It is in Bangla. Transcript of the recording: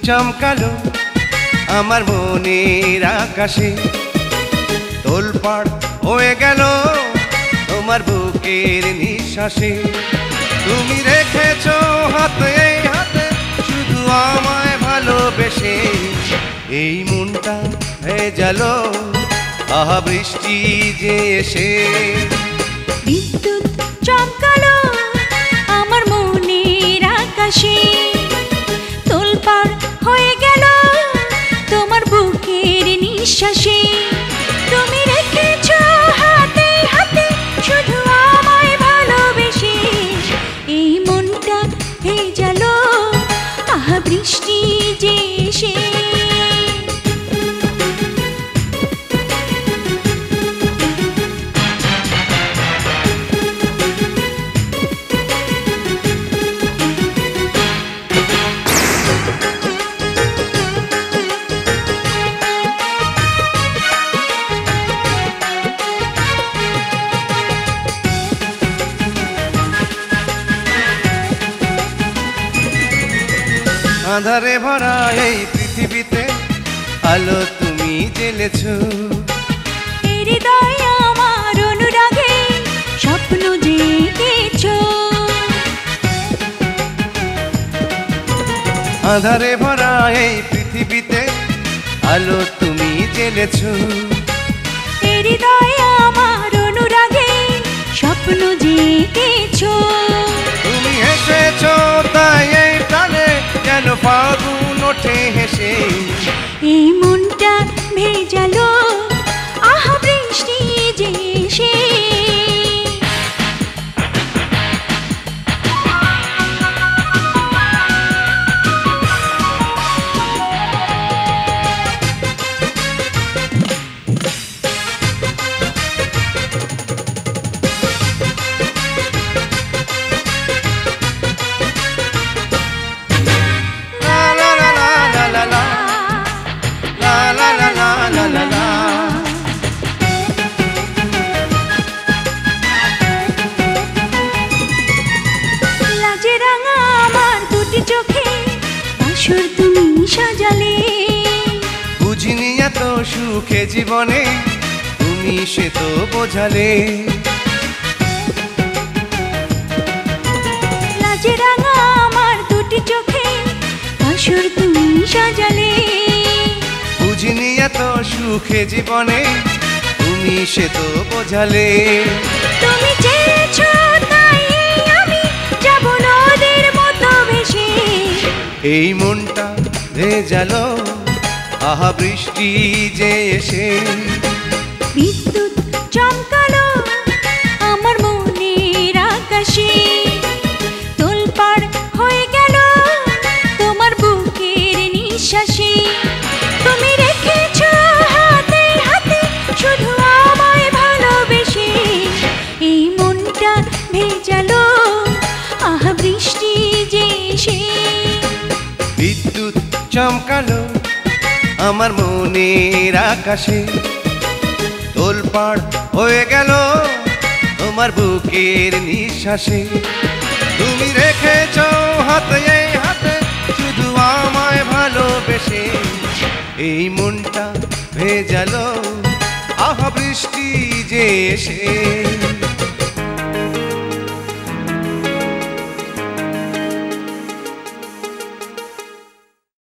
চমকালো আমার মনের আকাশে, তোলপাড় হয়ে গেল তোমার বুকের নিঃশ্বাসে। তুমি রেখেছো হাতে হাতে শুধু আমায় ভালোবেসে, এই মনটা ভেজালো আহা বৃষ্টি যে এসে। বিদ্যুৎ চমকালো আমার মনের আকাশে, তোলপাড় হয়ে গেল তোমার বুকের নিঃশ্বাসে। তুমি রেখেছো হাতে হাতে শুধু আমায় ভালোবেসে, এই মনটা ভেজালো আহা বৃষ্টি যে এসে। আঁধারে ভরা এই পৃথিবীতে আলো তুমি জ্বেলেছো, হৃদয় আমার অনুরাগে স্বপ্ন জেগেছো। আঁধারে ভরা এই পৃথিবীতে আলো তুমি জ্বেলেছো, হৃদয় আমার অনুরাগে স্বপ্ন জেগেছো। তুমি এসেছো তাই এই প্রাণে যেন ফাগুন ওঠে হেসে, এই মনটা ভেজালো আহা বৃষ্টি যে এসে। লাজে রাঙা আমার দুটি চোখে বাসর তুমি সাজালে, বুঝিনি এত সুখে জীবনে তুমি সে তো বোঝালে। লাজে রাঙা আমার দুটি চোখে বাসর তুমি সাজালে, বুঝিনি এত সুখে জীবনে তুমি সে তো বোঝালে। তুমি চেয়েছো তাই আমি যাব নদীর মতো ভেসে, এই মনটা ভেজালো আহা বৃষ্টি যে এসে। বিদ্যুৎ চমকালো আমার মনের আকাশে, তোলপাড় হয়ে গেল তোমার বুকের নিঃশ্বাসে। তুমি রেখেছো হাতে হাতে শুধু আমায় ভালোবেসে, এই মনটা ভেজালো আহা বৃষ্টি যে এসে। বিদ্যুৎ চমকালো আমার মনের আকাশে, তোলপাড় হয়ে গেল তোমার বুকের নিঃশ্বাসে। তুমি রেখেছো হাতে হাতে শুধু আমায় ভালোবেসে, এই মনটা ভেজালো আহা বৃষ্টি যে এসে।